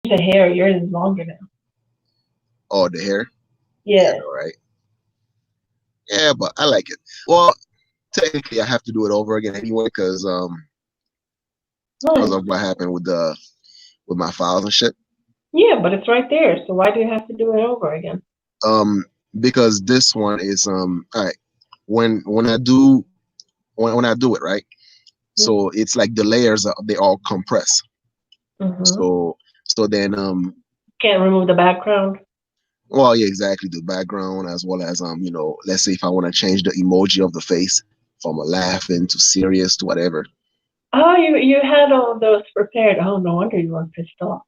The hair, yours is longer now. Oh, the hair. Yeah, Yeah. all right. Yeah, but I like it. Well, technically, I have to do it over again anyway because Why? of what happened with my files and shit. Yeah, but it's right there. So why do you have to do it over again? Um, because this one is all right. When I do it right, so it's like the layers are, they all compress. Mm-hmm. So then Can't remove the background. well, yeah, exactly, the background as well as let's say if I want to change the emoji of the face from a laughing to serious to whatever. Oh, you had all those prepared. Oh, no wonder you were pissed off.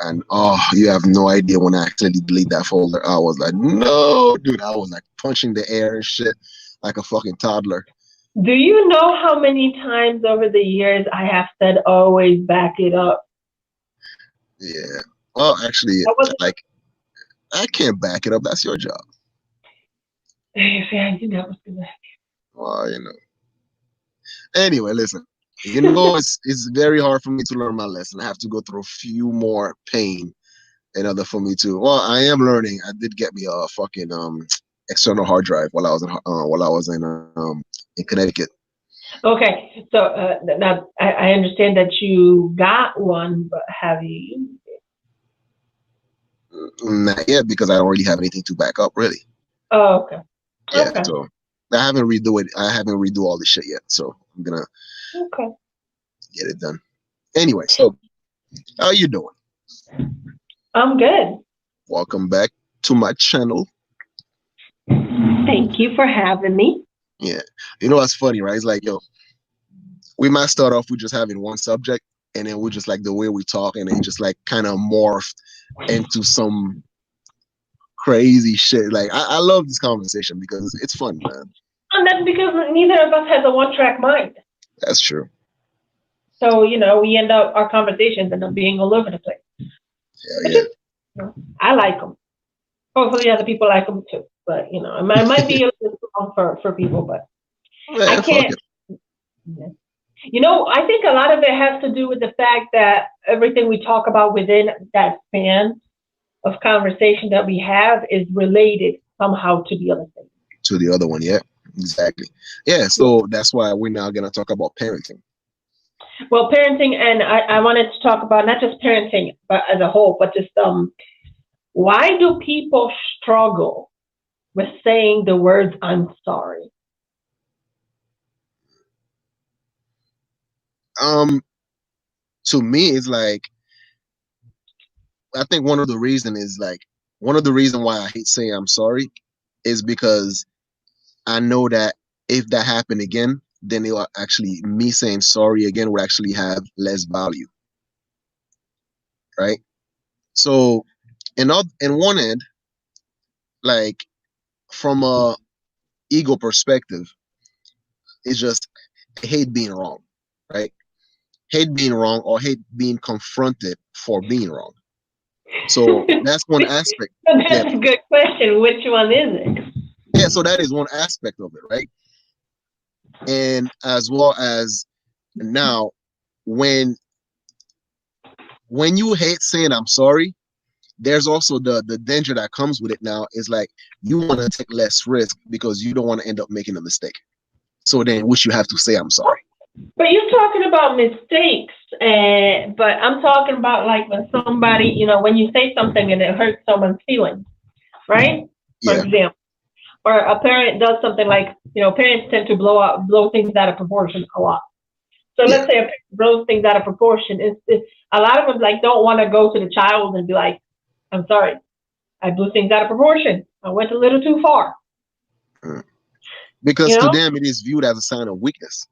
And oh, you have no idea when I accidentally delete that folder. I was like, no, dude, I was like punching the air and shit like a fucking toddler. Do you know how many times over the years I have said always back it up? Yeah. Well, actually, That wasn't. like I can't back it up. That's your job. Yeah, I knew that was gonna. Well, Anyway, listen. It's very hard for me to learn my lesson. I have to go through a few more pain in order for me to. Well, I am learning. I did get me a fucking external hard drive while I was in Connecticut. Okay, so now I understand that you got one, but have you? Not yet because I don't really have anything to back up, really. Oh, okay, Yeah, okay, so I haven't redo it. I haven't redo all this shit yet, so I'm gonna okay. get it done. Anyway, so how you doing? I'm good. Welcome back to my channel. Thank you for having me. Yeah, you know what's funny, right? It's like, yo, we might start off with just having one subject, and then we just like the way we talk, and it just like kind of morphed into some crazy shit. Like I love this conversation because it's fun, man. And that's because neither of us has a one-track mind. That's true. So, we end up, our conversations end up being all over the place. Hell But yeah. just, I like them. Hopefully other people like them too. But, it might be a little long for people, but I Man, fuck can't. it. I think a lot of it has to do with the fact that everything we talk about within that span of conversation that we have is related somehow to the other thing. To the other one, yeah, exactly. Yeah, so that's why we're now gonna talk about parenting. Well, parenting, and I wanted to talk about not just parenting, but as a whole, but just why do people struggle with saying the words "I'm sorry"? Um, to me, it's like I think one of the reason why I hate saying I'm sorry is because I know that if that happened again, then it will actually me saying sorry again would actually have less value, right? So, in one end, like from a ego perspective, it's just I hate being wrong, right? Hate being wrong or hate being confronted for being wrong. So that's one aspect. Yeah, That's a good question. Which one is it? yeah. So that is one aspect of it, right? And as well as now, when you hate saying I'm sorry, there's also the danger that comes with it. Now is like you want to take less risk because you don't want to end up making a mistake. So then, which you have to say I'm sorry. But you're talking about mistakes, and but I'm talking about like when somebody, when you say something and it hurts someone's feelings, right? For Yeah, example, or a parent does something like, parents tend to blow things out of proportion a lot. So yeah. let's say a parent blows things out of proportion. It's a lot of them like don't want to go to the child and be like, "I'm sorry, I blew things out of proportion. I went a little too far." Mm. You Because to know? them it is viewed as a sign of weakness.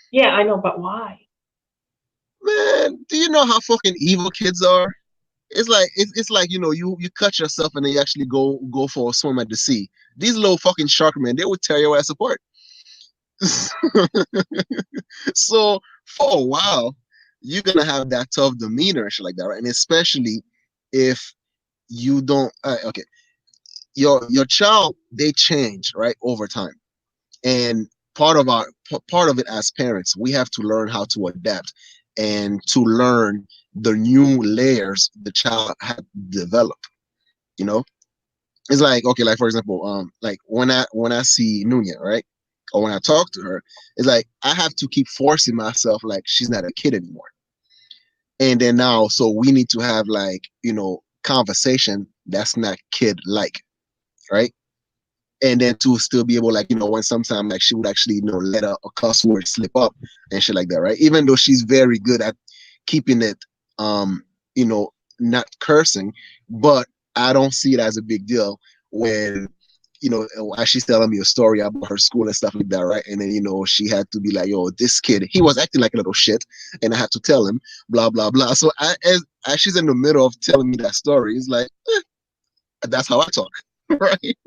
Yeah, I know, but why? Man, do you know how fucking evil kids are? It's like you cut yourself and then you actually go for a swim at the sea. These little fucking shark men, they would tear your ass apart. So for a while, you're gonna have that tough demeanor and shit like that, right? And especially if you don't. Okay, your child they change right over time, and part of it as parents, we have to learn how to adapt and to learn the new layers the child had developed. You know, it's like, okay, like for example, like when I see Nunya, right, or when I talk to her, it's like I have to keep forcing myself, like she's not a kid anymore. And then now, so we need to have, like, conversation that's not kid like, right? And then to still be able, like, when sometimes, like, she would actually, let a cuss word slip up and shit like that, right? Even though she's very good at keeping it, um you know not cursing, but I don't see it as a big deal when, as she's telling me a story about her school and stuff like that, right? And then, she had to be like, yo, this kid, he was acting like a little shit, and I had to tell him, blah blah blah. So as she's in the middle of telling me that story, it's like, that's how I talk. Right?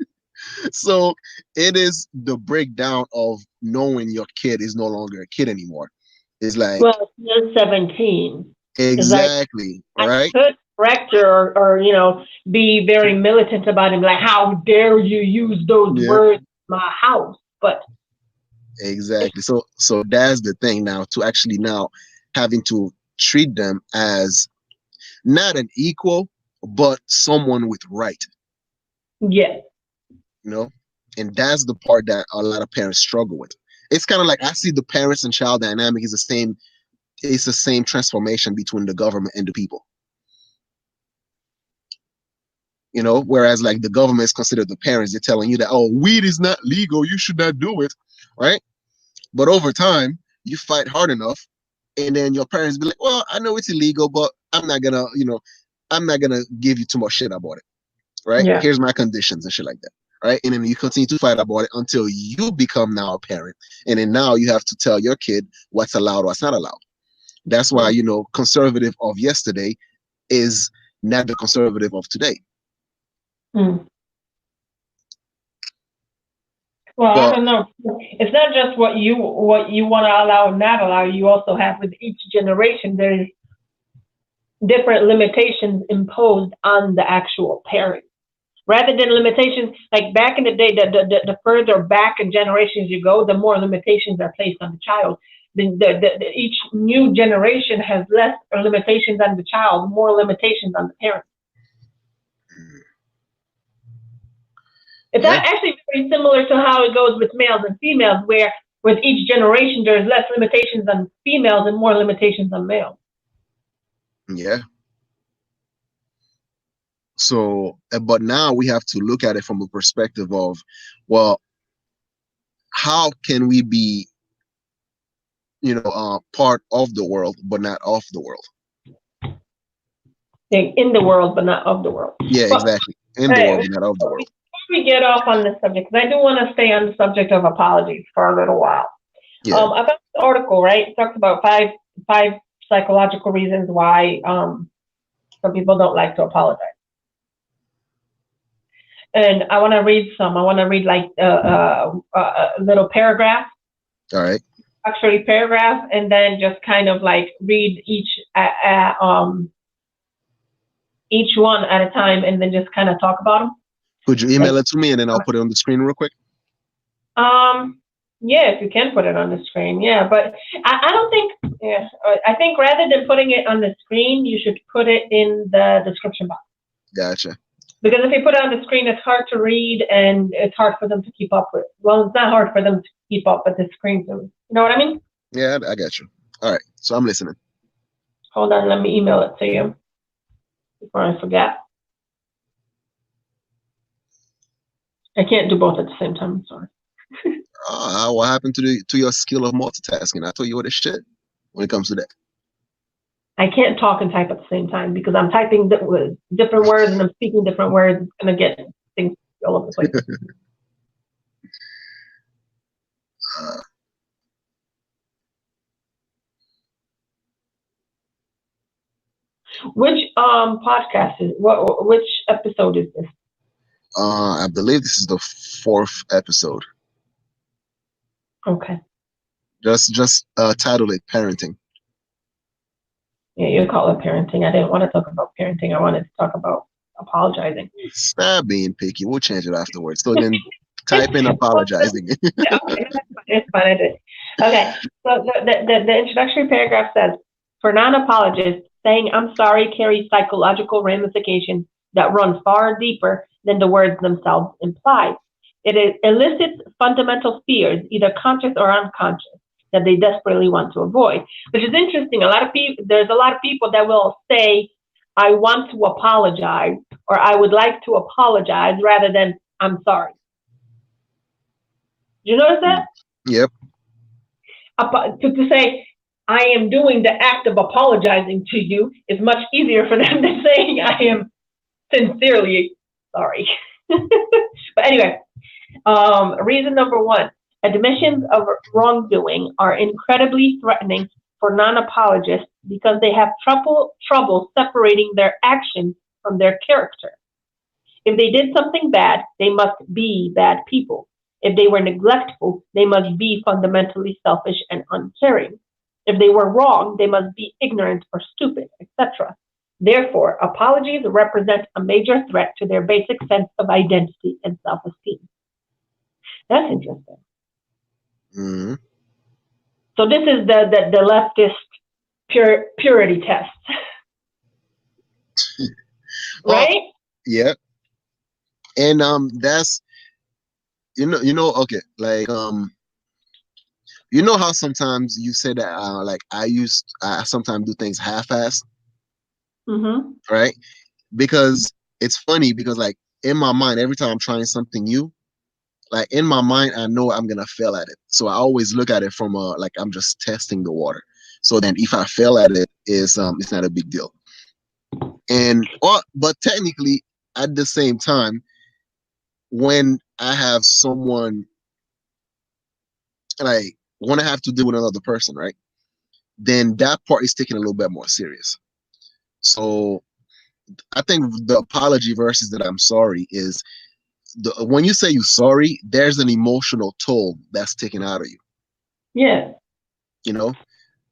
So it is the breakdown of knowing your kid is no longer a kid anymore. It's like, Well, you're 17. It's like exactly, I right? could correct her, or be very militant about him, like, how dare you use those Yeah, words in my house? But exactly. So that's the thing now, to actually now having to treat them as not an equal, but someone with right, yes, you know? And that's the part that a lot of parents struggle with. It's kind of like, I see the parents and child dynamic is the same. It's the same transformation between the government and the people. Whereas, like, the government is considered the parents. They're telling you that, oh, weed is not legal, you should not do it, right? But over time, you fight hard enough, and then your parents be like, well, I know it's illegal, but I'm not gonna give you too much shit about it, right? yeah. Here's my conditions and shit like that, right? And then you continue to fight about it until you become now a parent, and then now you have to tell your kid what's allowed, what's not allowed. That's why, conservative of yesterday is not the conservative of today. Mm. Well, I But don't know. It's not just what you want to allow and not allow. You also have, with each generation, there's different limitations imposed on the actual parent. Rather than limitations, like back in the day, the further back in generations you go, the more limitations are placed on the child. Each new generation has less limitations on the child, more limitations on the parent. It's yeah, actually very similar to how it goes with males and females, where with each generation there's less limitations on females and more limitations on males. yeah. So, but now we have to look at it from a perspective of, well, how can we be, part of the world, but not of the world? In the world, but not of the world. Yeah, But exactly. In the world, hey, but not of the world. before we get off on this subject, because I do want to stay on the subject of apologies for a little while. Yeah. I found this article, right? It talks about five psychological reasons why some people don't like to apologize. And I want to read some. I want to read like a little paragraph, All right. actually paragraph, and then just kind of like read each one at a time, and then just kind of talk about them. Could you email Like, it to me, and then I'll put it on the screen real quick? yeah, if you can put it on the screen, yeah. But I don't think, yeah, I think rather than putting it on the screen, you should put it in the description box. Gotcha. Because if you put it on the screen, it's hard to read and it's hard for them to keep up with. Well, it's not hard for them to keep up with the screen. So, you know what I mean? Yeah, I got you. All right. So I'm listening. Hold on, let me email it to you before I forget. I can't do both at the same time. I'm sorry. What happened to your skill of multitasking? I thought you were the shit when it comes to that. I can't talk and type at the same time because I'm typing different words and I'm speaking different words. It's going to get things all over the place. Which podcast is which episode is this? I believe this is the 4th episode. Okay. Just title it parenting. Yeah, you call it parenting. I didn't want to talk about parenting. I wanted to talk about apologizing. Stop being picky. We'll change it afterwards. So then type in apologizing. Okay, it's fine. I did. Okay. So the introductory paragraph says, For non-apologists, saying I'm sorry carries psychological ramifications that run far deeper than the words themselves imply. It elicits fundamental fears, either conscious or unconscious, that they desperately want to avoid. Which is interesting. There's a lot of people that will say, I want to apologize, or I would like to apologize, rather than I'm sorry. Do you notice that? Yep. To say, I am doing the act of apologizing to you is much easier for them than saying I am sincerely sorry. But anyway, reason number one, admissions of wrongdoing are incredibly threatening for non-apologists because they have trouble separating their actions from their character. If they did something bad, they must be bad people. If they were neglectful, they must be fundamentally selfish and uncaring. If they were wrong, they must be ignorant or stupid, etc. Therefore, apologies represent a major threat to their basic sense of identity and self-esteem. That's interesting. Mm-hmm. So this is the leftist purity test, right? Yeah, and that's okay, like how sometimes you say that like I sometimes do things half-assed, Mm-hmm. right? Because it's funny because like in my mind, every time I'm trying something new, like in my mind, I know I'm gonna fail at it. So I always look at it from like I'm just testing the water. So then if I fail at it, it's not a big deal. But technically at the same time, when I have someone like when I have to deal with another person, right? Then that part is taken a little bit more serious. So I think the apology versus that I'm sorry is when you say you're sorry, there's an emotional toll that's taken out of you. Yeah. You know,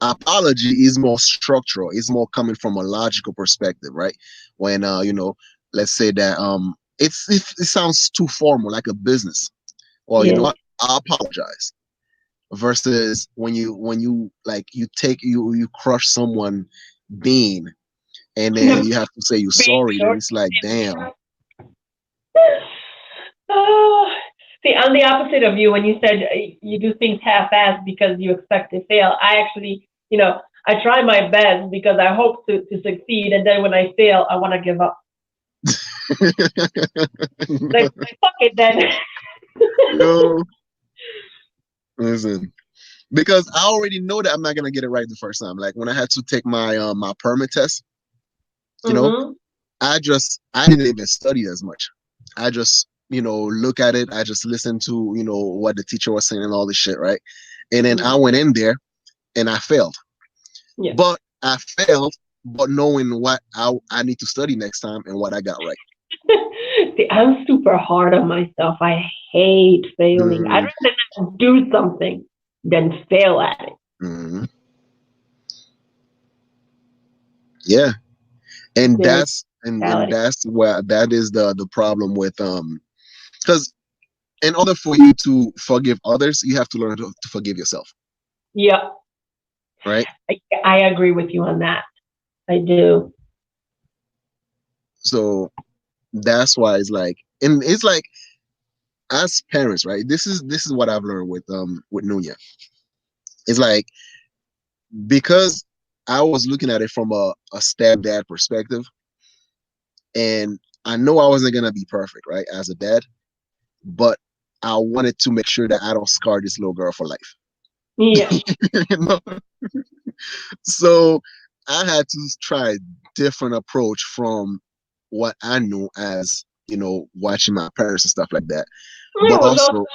apology is more structural. It's more coming from a logical perspective, right? When let's say that it sounds too formal, like a business. Well, you know Yeah. what? I apologize. Versus when you like you crush someone bean and then you have to say you're Being sorry, then short. it's like damn. Oh, see, I'm the opposite of you when you said you do things half-assed because you expect to fail. I actually, I try my best because I hope to succeed, and then when I fail, I want to give up. Like, fuck it then. Yo, listen, because I already know that I'm not gonna get it right the first time. Like when I had to take my permit test, you know, Mm-hmm. I didn't even study as much. I just look at it. I just listened to what the teacher was saying and all this shit, right? And then I went in there and I failed. Yeah. But I failed, but knowing what I need to study next time and what I got right. See, I'm super hard on myself. I hate failing. I'd rather do something than fail at it. Mm-hmm. Yeah, and Very that's where that is the problem with because in order for you to forgive others, you have to learn to forgive yourself. Yep. Right. I agree with you on that. I do. So that's why it's like, and it's like as parents, right? This is what I've learned with Nunya. It's like because I was looking at it from a stepdad perspective, and I know I wasn't gonna be perfect, right, as a dad, but I wanted to make sure that I don't scar this little girl for life. Yeah. You know? So I had to try a different approach from what I knew as watching my parents and stuff like that. Yeah, But well, so also,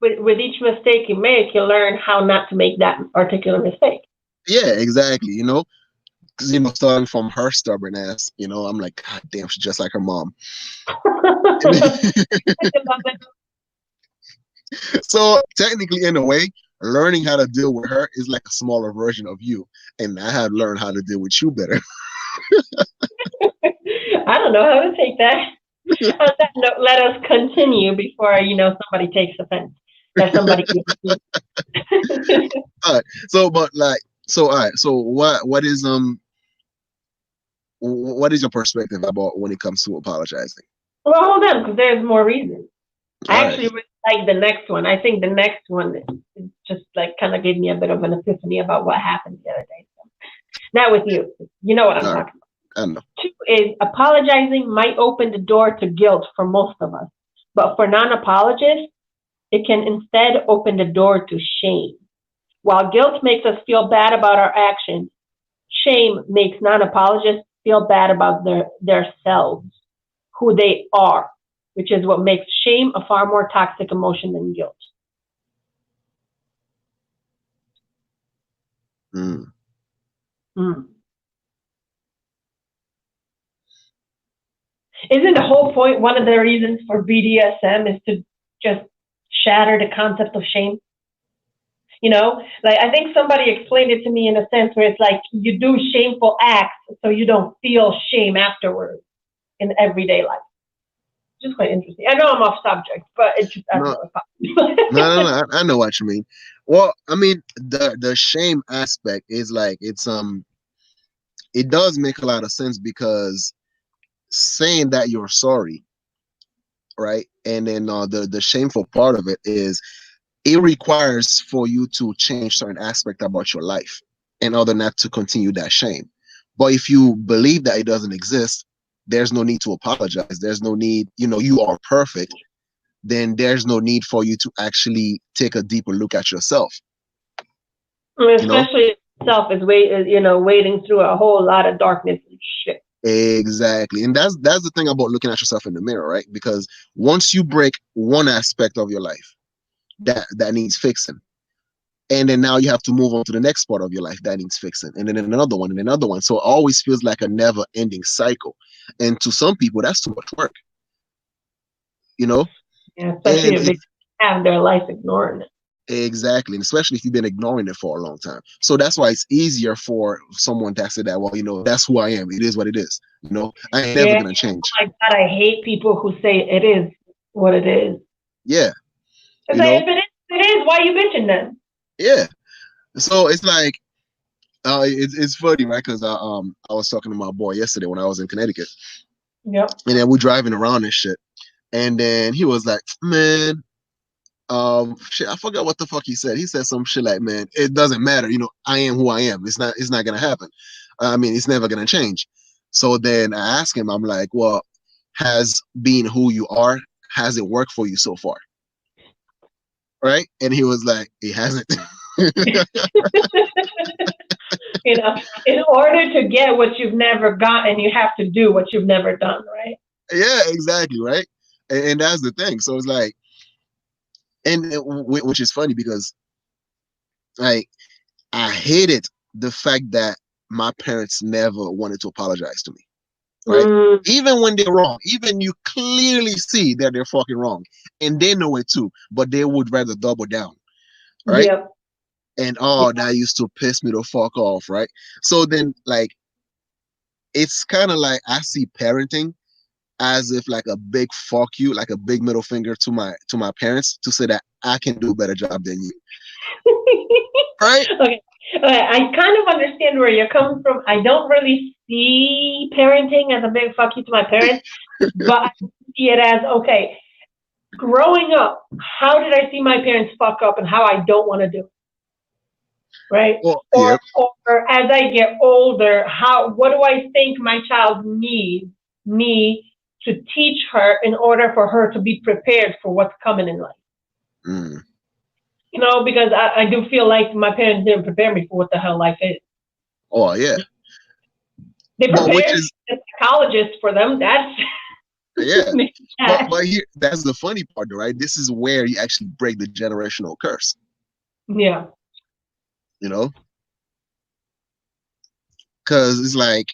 with each mistake you make, you learn how not to make that particular mistake. yeah, exactly. Because starting from her stubborn ass, I'm like, God damn, she's just like her mom. So technically, in a way, learning how to deal with her is like a smaller version of you, and I have learned how to deal with you better. I don't know how to take that. On that note, let us continue before somebody takes offense. That somebody. All right. So, but like So, all right. So, what is your perspective about when it comes to apologizing? Well, hold on, because there's more reasons. I All right. actually really like the next one. I think the next one is just like kind of gave me a bit of an epiphany about what happened the other day. So, not with you. You know what I'm All right. talking about. I know. Two is apologizing might open the door to guilt for most of us, but for non-apologists, it can instead open the door to shame. While guilt makes us feel bad about our actions, shame makes non-apologists feel bad about their selves, who they are, which is what makes shame a far more toxic emotion than guilt. Mm. Mm. Isn't the whole point one of the reasons for BDSM is to just shatter the concept of shame? You know, like I think somebody explained it to me in a sense where it's like you do shameful acts so you don't feel shame afterwards in everyday life. Just quite interesting. I know I'm off subject, but it's just that's No, another no. topic. I know what you mean. Well, I mean, the shame aspect is like it does make a lot of sense because saying that you're sorry, right? And then the shameful part of it is it requires for you to change certain aspect about your life in order not to continue that shame. But if you believe that it doesn't exist, there's no need to apologize. There's no need, you are perfect. Then there's no need for you to actually take a deeper look at yourself. You know Especially itself is wading through a whole lot of darkness and shit. exactly, and that's the thing about looking at yourself in the mirror, right? Because once you break one aspect of your life that needs fixing, and then now you have to move on to the next part of your life that needs fixing, and then another one and another one, so it always feels like a never ending cycle, and to some people that's too much work, you know Yeah, especially and if if they have their life ignoring it. exactly, and especially if you've been ignoring it for a long time, so that's why it's easier for someone to say that, well, that's who I am, it is what it is, I ain't never Yeah. gonna Oh change. my God, I hate people who say it is what it is. Yeah, It's you like know if it is, why you bitching then? yeah, so it's like it's funny, right? Because I was talking to my boy yesterday when I was in Connecticut, Yep. and then we're driving around and shit. And then he was like, man, shit, I forgot what the fuck he said. He said some shit like, man, it doesn't matter. I am who I am. It's not gonna happen. I mean, it's never gonna change. So then I asked him, I'm like, well, has being who you are, has it worked for you so far? Right? And he was like, it hasn't. In order to get what you've never gotten, you have to do what you've never done, right? Yeah, exactly, right? And that's the thing. So it's like, which is funny because like I hated the fact that my parents never wanted to apologize to me, right? Mm, Even when they're wrong, even you clearly see that they're fucking wrong, and they know it too, but they would rather double down, right? yep. And Yep. that used to piss me the fuck off, right? So then, like, it's kind of like I see parenting as if like a big fuck you, like a big middle finger to my parents to say that I can do a better job than you, right? Okay. Okay. I kind of understand where you're coming from. I don't really see parenting as a big fuck you to my parents, but I see it as okay. Growing up, how did I see my parents fuck up and how I don't want to do it, right? Well, Or yep. or as I get older, what do I think my child needs me to teach her in order for her to be prepared for what's coming in life? Mm. Because I do feel like my parents didn't prepare me for what the hell life is. Oh yeah, They but which prepared me is as a psychologist for them. That's yeah, that. but here that's the funny part, right? This is where you actually break the generational curse, Yeah. you know, because it's like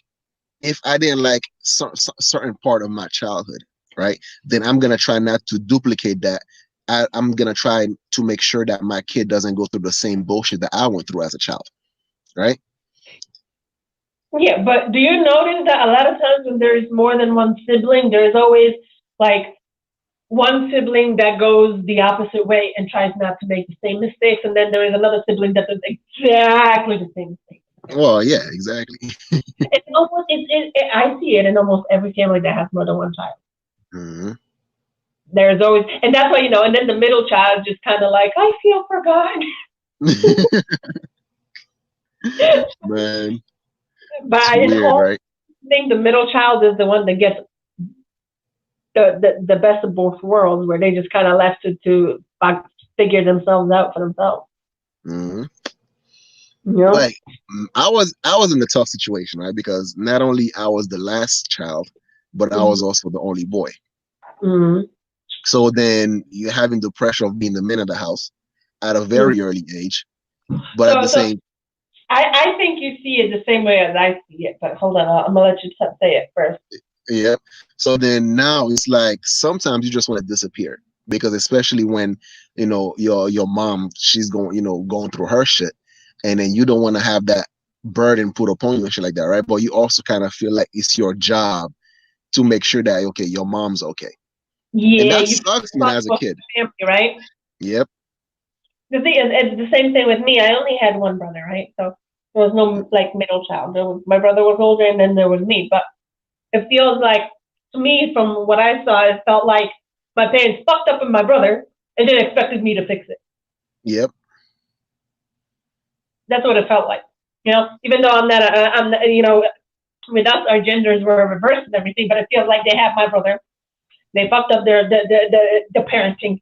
if I didn't like certain part of my childhood, right, then I'm gonna try not to duplicate that. I'm gonna try to make sure that my kid doesn't go through the same bullshit that I went through as a child, right? Yeah, but do you notice that a lot of times when there's more than one sibling, there's always like one sibling that goes the opposite way and tries not to make the same mistakes, and then there is another sibling that does exactly the same mistake. Well, yeah, exactly. It's almost I see it in almost every family that has more than one child. Mm-hmm. There's always, and that's why, and then the middle child just kind of like, I feel forgotten. Man, But it's I weird, right? think the middle child is the one that gets the best of both worlds, where they just kind of left it to figure themselves out for themselves. Mm-hmm. You know? Like I was in a tough situation, right? Because not only I was the last child, but I was also the only boy. Mm-hmm. So then you're having the pressure of being the man of the house at a Mm-hmm. very early age, but at the So same, I think you see it the same way as I see it. But hold on, I'm gonna let you say it first. yeah. So then now it's like sometimes you just want to disappear because especially when your mom, she's going going through her shit, and then you don't want to have that burden put upon you and shit like that, right? But you also kind of feel like it's your job to make sure that okay, your mom's okay, and Yeah, that you feel sucks, man, as a responsible kid. for family, right? Yep. The thing is, it's the same thing with me. I only had one brother, right? So there was no like middle child. My brother was older, and then there was me. But it feels like, to me, from what I saw, it felt like my parents fucked up with my brother and then expected me to fix it. Yep. That's what it felt like. Even though I'm not, with us, our genders were reversed and everything, but it feels like they had my brother. They fucked up the parenting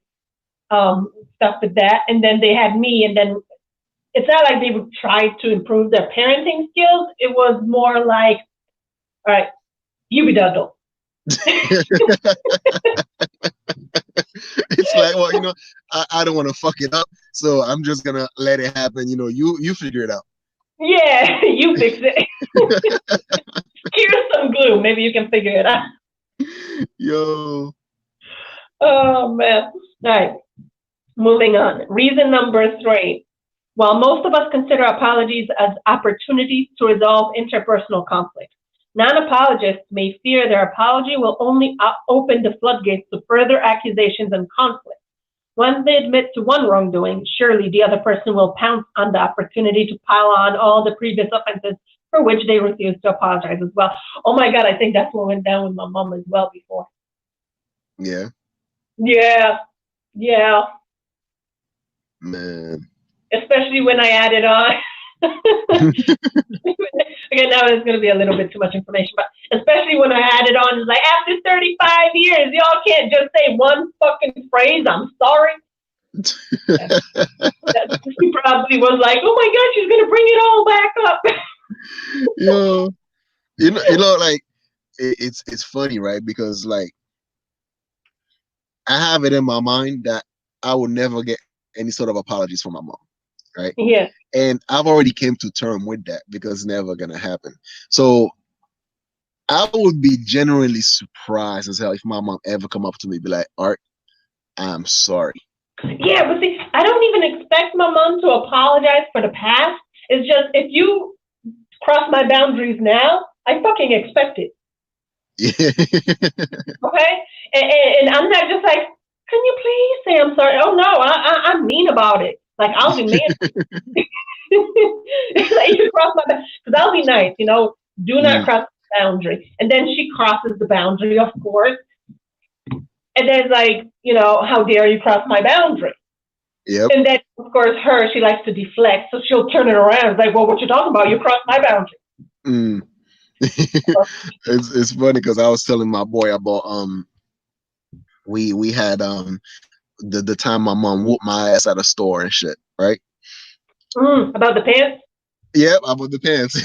stuff with that, and then they had me, and then it's not like they would try to improve their parenting skills. It was more like, all right, you be the adult. It's like, well, I don't want to fuck it up, so I'm just gonna let it happen. You figure it out. Yeah, you fix it. Here's some glue. Maybe you can figure it out. Yo. Oh man. All right. Moving on. Reason number 3. While most of us consider apologies as opportunities to resolve interpersonal conflict, non-apologists may fear their apology will only open the floodgates to further accusations and conflict. Once they admit to one wrongdoing, surely the other person will pounce on the opportunity to pile on all the previous offenses for which they refuse to apologize as well. Oh my God, I think that's what went down with my mom as well before. Yeah. Yeah, yeah. Man. Especially when I added on. Okay, now it's going to be a little bit too much information, but especially when I added on, it's like, after 35 years, y'all can't just say one fucking phrase, I'm sorry. She probably was like, oh my God, she's going to bring it all back up. Yo. Like it's funny, right? Because like I have it in my mind that I will never get any sort of apologies from my mom, right? Yeah. And I've already came to term with that because it's never gonna happen. So I would be genuinely surprised as hell if my mom ever come up to me and be like, Art, I'm sorry. Yeah, but see, I don't even expect my mom to apologize for the past. It's just, if you cross my boundaries now, I fucking expect it. Yeah. Okay? And I'm not just like, can you please say I'm sorry? Oh no, I'm mean about it. Like, I'll be mad. Like, you cross my boundary, because I'll be nice, do not cross the boundary. And then she crosses the boundary, of course. And then it's like, how dare you cross my boundary? Yep. And then, of course, she likes to deflect, so she'll turn it around. It's like, well, what you talking about? You crossed my boundary. Mm. It's funny because I was telling my boy about we had the time my mom whooped my ass at a store and shit, right? About the pants? Yep, about the pants.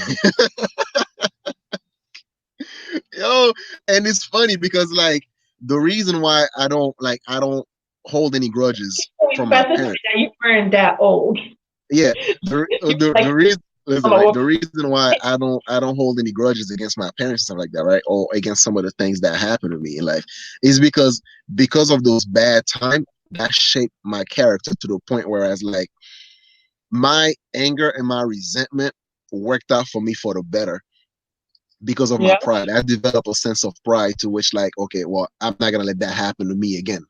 Yo, and it's funny because like the reason why I don't hold any grudges We from my specify parents. that you weren't that old. Yeah, the Like, reason listen, I'm a like whoop. the reason why I don't hold any grudges against my parents and stuff like that, right? Or against some of the things that happened to me in life is because of those bad times that shaped my character to the point where as like my anger and my resentment worked out for me for the better because of my Yeah. pride. I developed a sense of pride to which like, okay, well, I'm not gonna let that happen to me again.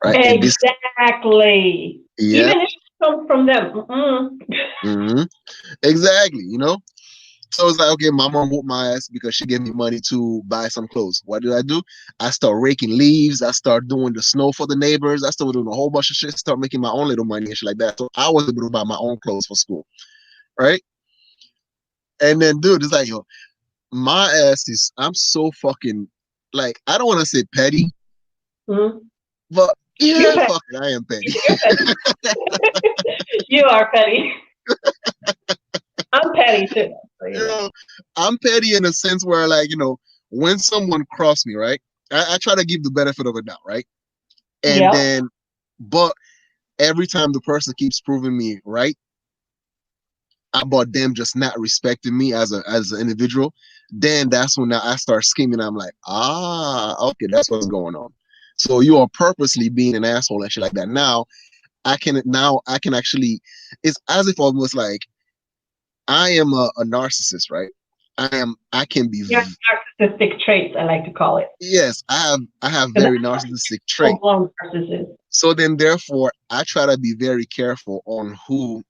right? And this, Exactly. yeah, Even if it comes from them. hmm exactly, So it's like, okay, my mom whooped my ass because she gave me money to buy some clothes. What did I do? I start raking leaves. I start doing the snow for the neighbors. I started doing a whole bunch of shit. Start making my own little money and shit like that. So I was able to buy my own clothes for school, right? And then, dude, it's like, yo, my ass is. I'm so fucking like. I don't want to say petty, Mm-hmm. but You're yeah, petty. fuck it, I am petty. You're petty. You are petty. I'm petty too. So, you know, I'm petty in a sense where, like, when someone cross me, right? I try to give the benefit of a doubt, right? And Yep. then, but every time the person keeps proving me right about them just not respecting me as an individual, then that's when I start scheming. I'm like, okay, that's what's going on. So you are purposely being an asshole and shit like that. Now I can actually. It's as if almost like I am a narcissist, right? I can be. Your narcissistic traits, I like to call it. Yes, I have Because very narcissistic I'm trait. full-blown narcissist. So then, therefore, I try to be very careful on who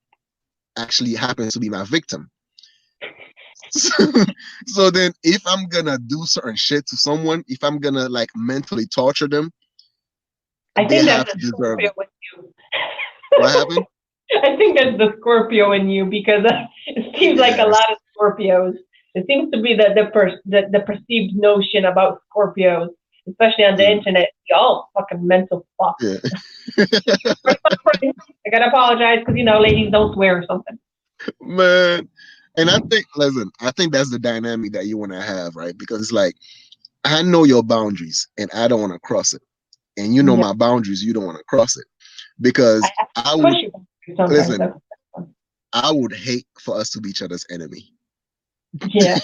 actually happens to be my victim. So then, if I'm gonna do certain shit to someone, if I'm gonna like mentally torture them, I they think have that's to the deserve Scorpio it. in you. What happened? I think that's the Scorpio in you because it seems like a Yes. lot of Scorpios. It seems to be the perceived notion about Scorpios, especially on the Mm, internet. Y'all fucking mental fuck. yeah. I gotta apologize because ladies don't swear or something. Man. And listen, I think that's the dynamic that you want to have, right? Because it's like, I know your boundaries and I don't want to cross it. And you know Yeah, my boundaries, you don't want to cross it. I Because have I to push would, you sometimes. listen, I would hate for us to be each other's enemy. Yeah,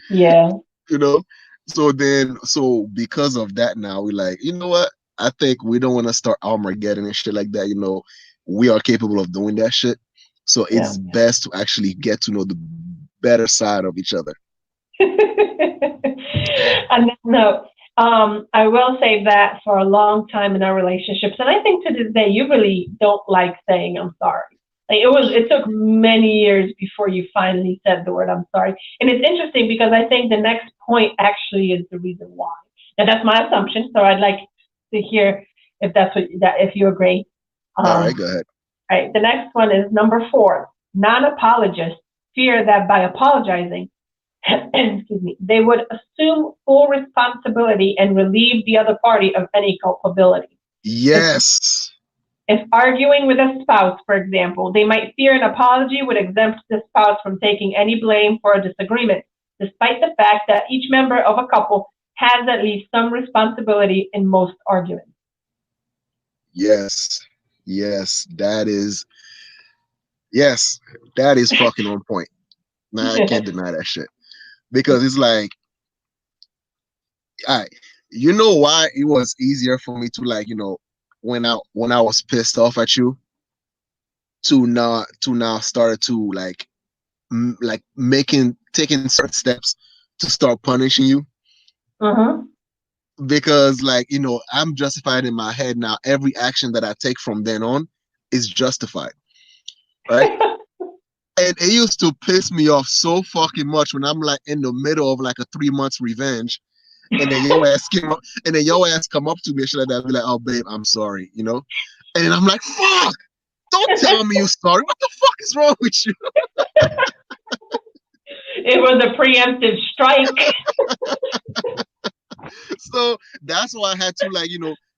yeah, you know so because of that, now we like, you know what, I think we don't want to start Armageddon and shit like that. We are capable of doing that shit, so yeah. it's best to actually get to know the better side of each other. On that note, I will say that for a long time in our relationships, and I think to this day, you really don't like saying "I'm sorry." Like it took many years before you finally said the word "I'm sorry," and it's interesting because I think the next point actually is the reason why. Now that's my assumption, so I'd like to hear if if you agree. All right, Um, go ahead. right. The next one is number 4. Non-apologists fear that by apologizing, excuse me, they would assume full responsibility and relieve the other party of any culpability. If, Yes. if arguing with a spouse, for example, they might fear an apology would exempt the spouse from taking any blame for a disagreement, despite the fact that each member of a couple has at least some responsibility in most arguments. Yes. Yes, yes, that is fucking on point. Nah, I can't deny that shit, because it's like, I you know why it was easier for me to, like, when I was pissed off at you, to now started to like, like making taking certain steps to start punishing you, Uh-huh. because, like, I'm justified in my head now. Every action that I take from then on is justified, right? And it used to piss me off so fucking much when I'm like in the middle of like a 3 months revenge, and then your ass come up to me and shit like that, be like, "Oh babe, I'm sorry," and I'm like, "Fuck! Don't tell me you're sorry. What the fuck is wrong with you?" It was a preemptive strike. So that's why I had to, like,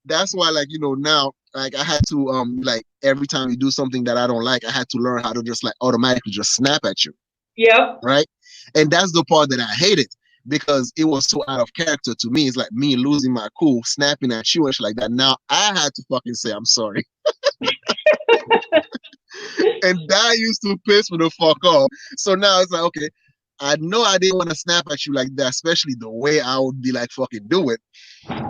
that's why, like, now, like, I had to, like, every time you do something that I don't like, I had to learn how to just like automatically just snap at you, Yep. right? And that's the part that I hated, because it was so out of character to me. It's like me losing my cool, snapping at you and shit like that. Now I had to fucking say I'm sorry. And that used to piss me the fuck off. So now it's like, okay, I know I didn't want to snap at you like that, especially the way I would be like, fucking do it.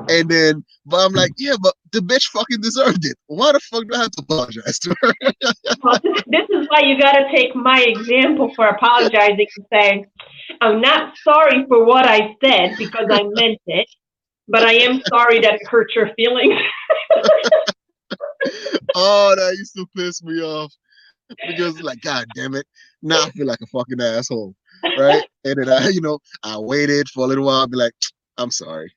And then, but I'm like, yeah, but the bitch fucking deserved it. Why the fuck do I have to apologize to her? Well, this is why you got to take my example for apologizing and say, I'm not sorry for what I said because I meant it. But I am sorry that it hurt your feelings. Oh, that used to piss me off because like, God damn it, now I feel like a fucking asshole, right? And then I waited for a little while, I'd be like, I'm sorry.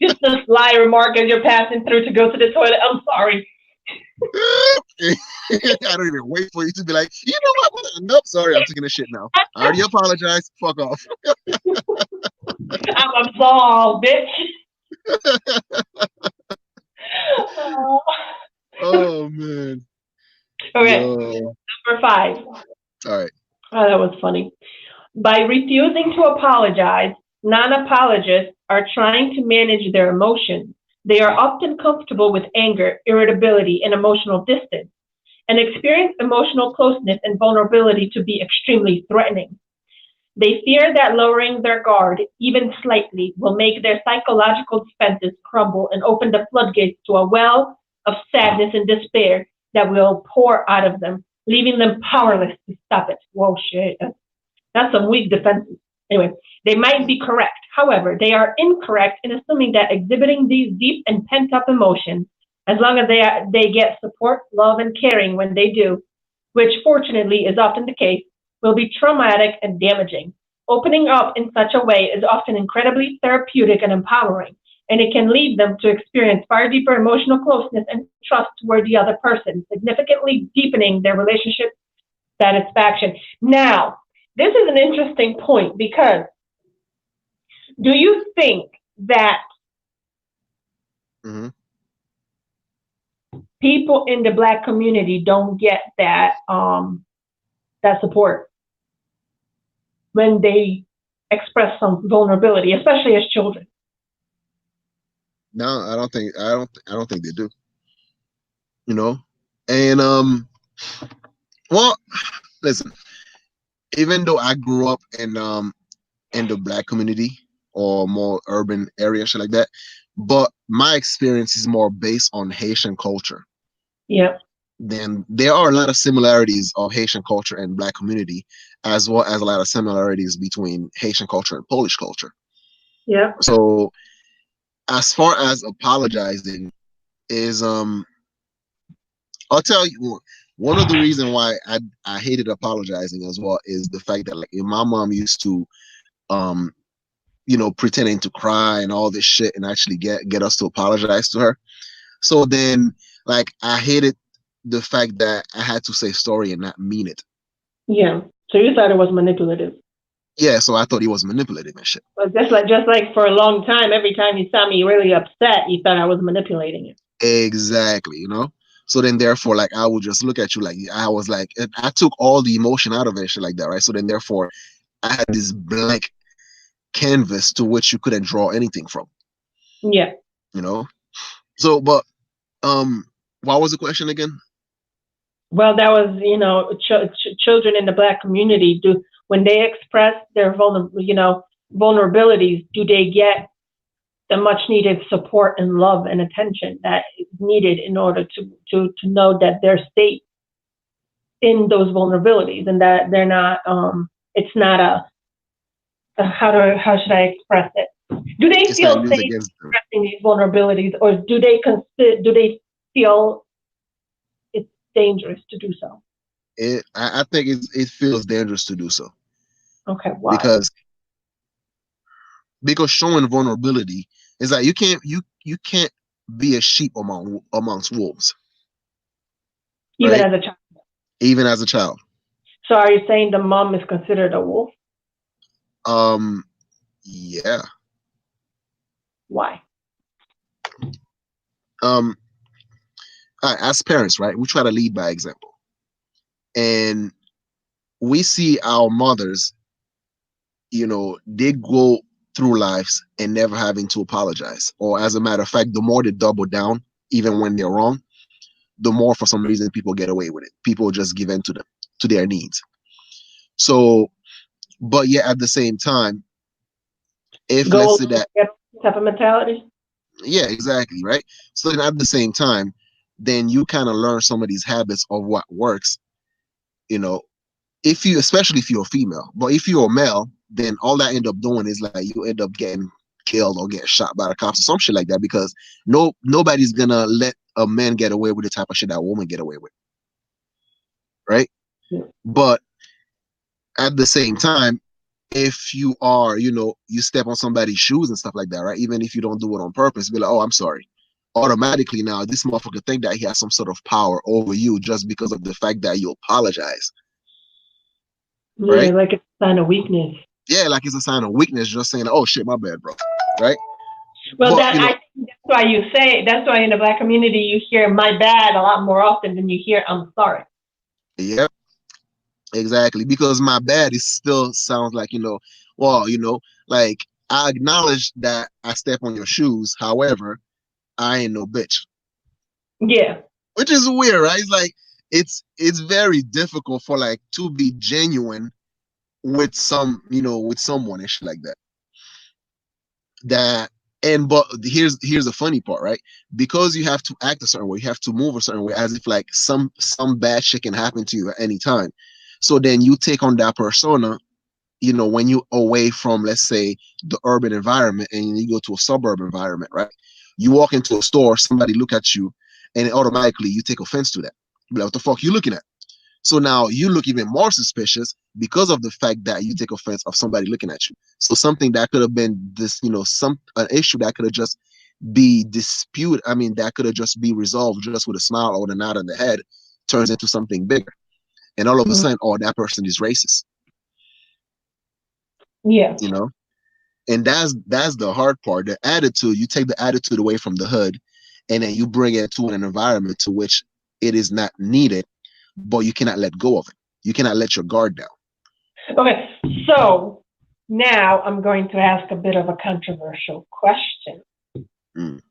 Just a sly remark as you're passing through to go to the toilet. I'm sorry. I don't even wait for you to be like, you know what? Nope, sorry, I'm taking a shit now. I already apologized. Fuck off. I'm absolved, bitch. Oh. Oh man. Okay, Yo. number 5. All right. Oh, that was funny. By refusing to apologize, non apologists are trying to manage their emotions. They are often comfortable with anger, irritability, and emotional distance, and experience emotional closeness and vulnerability to be extremely threatening. They fear that lowering their guard, even slightly, will make their psychological defenses crumble and open the floodgates to a well of sadness and despair that will pour out of them, leaving them powerless to stop it. Whoa, shit. That's some weak defenses. Anyway, they might be correct. However, they are incorrect in assuming that exhibiting these deep and pent up emotions, as long as they get support, love, and caring when they do, which fortunately is often the case, will be traumatic and damaging. Opening up in such a way is often incredibly therapeutic and empowering, and it can lead them to experience far deeper emotional closeness and trust toward the other person, significantly deepening their relationship satisfaction. Now, this is an interesting point because do you think that Mm-hmm. people in the Black community don't get that support when they express some vulnerability, especially as children? No, I don't think they do. You know, and well, listen. Even though I grew up in the Black community or more urban area, shit like that, but my experience is more based on Haitian culture. Yeah, Then there are a lot of similarities of Haitian culture and Black community, as well as a lot of similarities between Haitian culture and Polish culture. yeah, So as far as apologizing is I'll tell you one of the reasons why I hated apologizing as well is the fact that like my mom used to um pretending to cry and all this shit and actually get us to apologize to her. So then like I hated the fact that I had to say sorry and not mean it. yeah. So you thought it was manipulative. Yeah, so I thought he was manipulative and shit. But just like for a long time, every time you saw me really upset, you thought I was manipulating it. Exactly. So then therefore like I would just look at you like I was like I took all the emotion out of it, shit like that, right? So then therefore I had this blank canvas to which you couldn't draw anything from, Yeah. you know? So but what was the question again? Well, that was, children in the Black community do when they express their vulnerabilities, do they get the much needed support and love and attention that is needed in order to know that they're safe in those vulnerabilities and that they're not it's not how should I express it? Do they It's not feel used safe against them. expressing these vulnerabilities, or do they feel it's dangerous to do so? I think it feels dangerous to do so Okay, why? because showing vulnerability is like you can't be a sheep amongst wolves, Even right? as a child. Even as a child. So are you saying the mom is considered a wolf? Um, yeah. Why? Um, as parents, right? We try to lead by example, and we see our mothers, they go through lives and never having to apologize, or as a matter of fact, the more they double down, even when they're wrong, the more for some reason people get away with it. People just give in to them, to their needs. So, but yet at the same time, if let's Gold say that, type of mentality? yeah, exactly, right. So then at the same time, then you kind of learn some of these habits of what works. You know, if you, especially if you're a female, but if you're a male, then all that end up doing is like you end up getting killed or get shot by the cops or some shit like that, because nobody's gonna let a man get away with the type of shit that a woman get away with, right? But at the same time, if you are, you step on somebody's shoes and stuff like that, right? Even if you don't do it on purpose, be like, oh, I'm sorry. Automatically now, this motherfucker think that he has some sort of power over you just because of the fact that you apologize, Yeah, right? like it's a sign of weakness. Yeah, like it's a sign of weakness, just saying, oh shit, my bad, bro, right? Well, But that I think that's why in the Black community you hear "my bad" a lot more often than you hear "I'm sorry." yeah, exactly, because my bad is still sounds like, well, like I acknowledge that I step on your shoes. However, I ain't no bitch, Yeah. which is weird, right? It's like it's very difficult for like to be genuine with with someone and shit like that. That and but here's the funny part, right? Because you have to act a certain way, you have to move a certain way, as if like some bad shit can happen to you at any time. So then you take on that persona, when you away from, let's say, the urban environment and you go to a suburban environment, right? You walk into a store, somebody look at you, and automatically you take offense to that. You're like, what the fuck you looking at? So now you look even more suspicious because of the fact that you take offense of somebody looking at you. So something that could have been this, an issue that could have just be disputed. I mean, that could have just be resolved just with a smile or a nod on the head, turns into something bigger. And all of a sudden, oh, that person is racist. Yeah. And that's the hard part. The attitude, you take the attitude away from the hood, and then you bring it to an environment to which it is not needed, but you cannot let go of it. You cannot let your guard down. Okay. So now I'm going to ask a bit of a controversial question. Mm.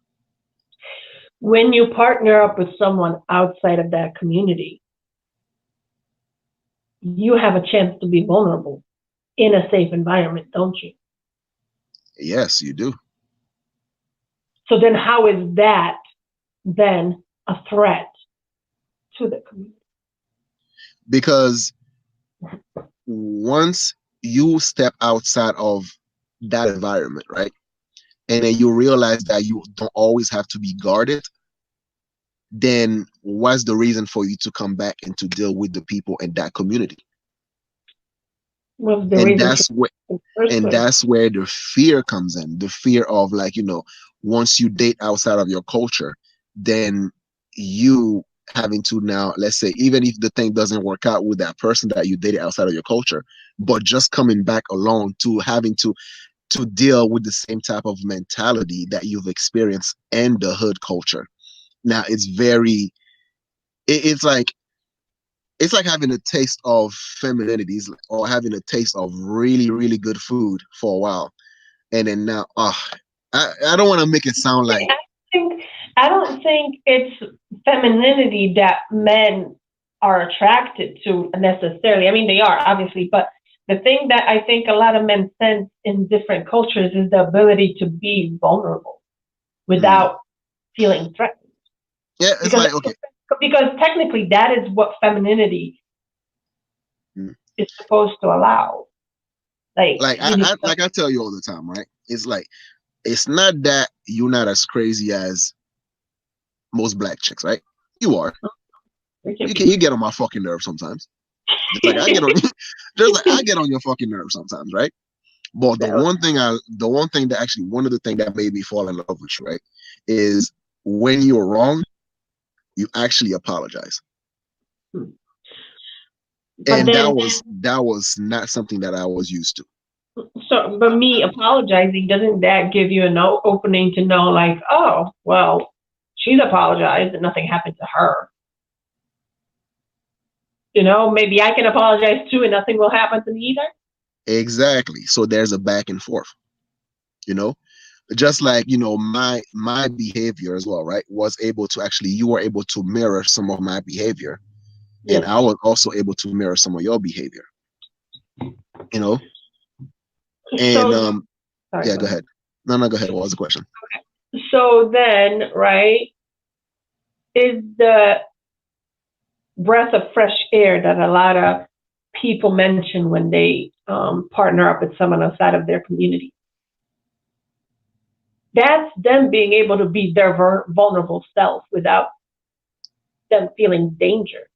When you partner up with someone outside of that community, you have a chance to be vulnerable in a safe environment, don't you? Yes, you do. So then how is that then a threat to the community? Because once you step outside of that environment, right? And then you realize that you don't always have to be guarded, then what's the reason for you to come back and to deal with the people in that community? What's the And reason that's where in the first and place? that's where the fear comes in. The fear of, like, once you date outside of your culture, then you having to now, let's say, even if the thing doesn't work out with that person that you dated outside of your culture, but just coming back alone to having to deal with the same type of mentality that you've experienced in the hood culture. Now it's very it's like having a taste of femininity, or having a taste of really, really good food for a while, and then now, I don't want to make it sound like, think I don't think it's femininity that men are attracted to necessarily. I mean, they are obviously, but the thing that I think a lot of men sense in different cultures is the ability to be vulnerable without feeling threatened. yeah, it's Because like, okay, technically that is what femininity mm, is supposed to allow. Like like you need I tell you all the time, right? It's like, it's not that you're not as crazy as most black chicks, right? You are. You get on my fucking nerves sometimes. Just like I get on, just like I get on your fucking nerves sometimes, right? But the one thing that actually, one of the things that made me fall in love with you, right, is when you're wrong, you actually apologize. but And then that was not something that I was used to. so, but me apologizing, doesn't that give you an opening to know, like, oh, well, she's apologized and nothing happened to her? Maybe I can apologize too and nothing will happen to me either. Exactly. So there's a back and forth, you know, just like, my behavior as well, right, was able to actually, you were able to mirror some of my behavior, and Yes. I was also able to mirror some of your behavior, you know. And So, sorry, yeah, go go ahead. ahead. No, go ahead. What was the question? So then, right, is the breath of fresh air that a lot of people mention when they partner up with someone outside of their community. That's them being able to be their vulnerable self without them feeling danger.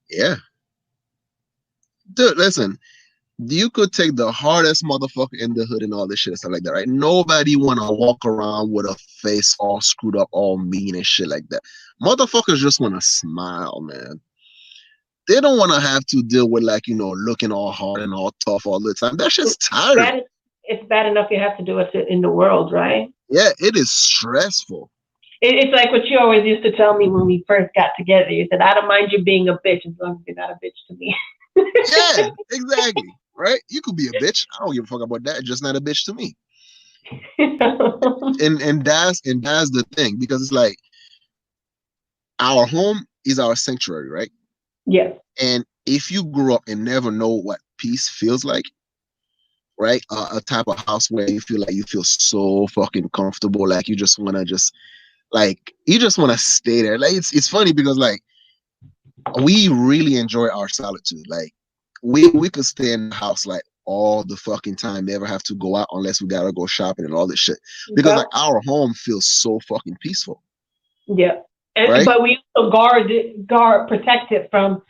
Yeah. Dude, listen, you could take the hardest motherfucker in the hood and all this shit and stuff like that, right? Nobody wanna walk around with a face all screwed up, all mean and shit like that. Motherfuckers just wanna smile, man. They don't wanna have to deal with like, looking all hard and all tough all the time. That shit's tiring. It's bad enough you have to do it in the world, right? Yeah, it is stressful. It's like what you always used to tell me when we first got together. You said, I don't mind you being a bitch as long as you're not a bitch to me. Yeah, exactly. Right? You could be a bitch. I don't give a fuck about that. Just not a bitch to me. And that's the thing, because it's like our home is our sanctuary, right? Yes. And if you grew up and never know what peace feels like, right? A type of house where you feel so fucking comfortable, like you just want to stay there. Like it's funny because like we really enjoy our solitude. Like we could stay in the house like all the fucking time, never have to go out unless we gotta go shopping and all this shit. Because like our home feels so fucking peaceful. Yeah. Right? But we also protect it from,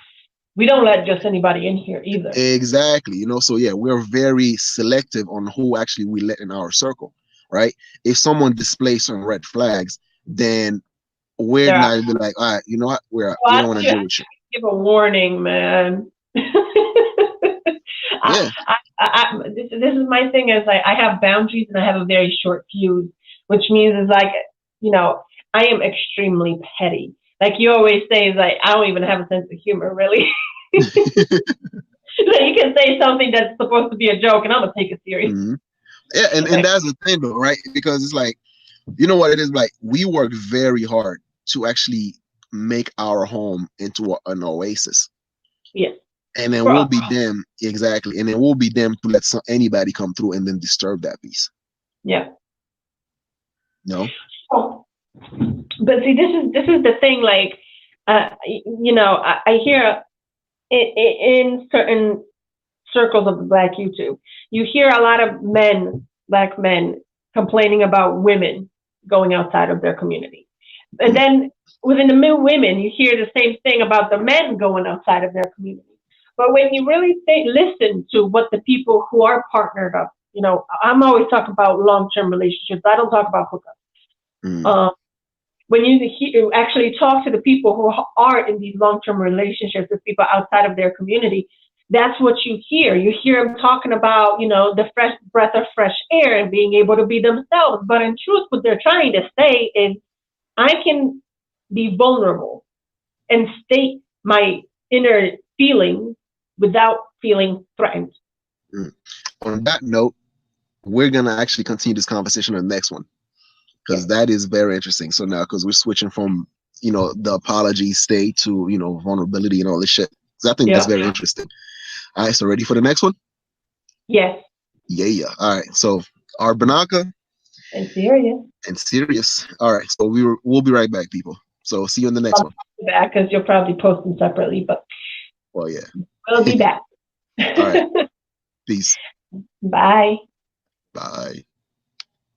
we don't let just anybody in here either. Exactly. So yeah, we're very selective on who actually we let in our circle, right? If someone displays some red flags, then we're not be like, all right, you know what? We don't want to deal with you. Give a warning, man. Yeah. This is my thing, is like I have boundaries and I have a very short fuse, which means is like, I am extremely petty. Like you always say, is like I don't even have a sense of humor, really. So you can say something that's supposed to be a joke, and I'm gonna take it serious. Mm-hmm. Yeah, and that's the thing, though, right? Because it's like, you know what it is like. We work very hard to actually make our home into an oasis. Yes. And then we'll be them, exactly. And then we'll be them to let anybody come through and then disturb that peace. Yeah. No. Oh. But see, this is the thing. Like, I hear in certain circles of Black YouTube, you hear a lot of Black men, complaining about women going outside of their community, and then within the women, you hear the same thing about the men going outside of their community. But when you really listen to what the people who are partnered up, I'm always talking about long-term relationships. I don't talk about hookups. When you actually talk to the people who are in these long-term relationships with people outside of their community, that's what you hear. You hear them talking about, the fresh breath of fresh air and being able to be themselves. But in truth, what they're trying to say is, I can be vulnerable and state my inner feelings without feeling threatened. On that note, we're going to actually continue this conversation on the next one, because that is very interesting. So now, because we're switching from, the apology state to, vulnerability and all this shit. So I think that's very interesting. All right, so ready for the next one? Yes. Yeah. All right, so our Banaka and SyriEyes. All right, so we'll be right back, people. So see you in the next one. Back, because you'll probably post them separately, but well, yeah, we'll be back. All right, peace. Bye. Bye.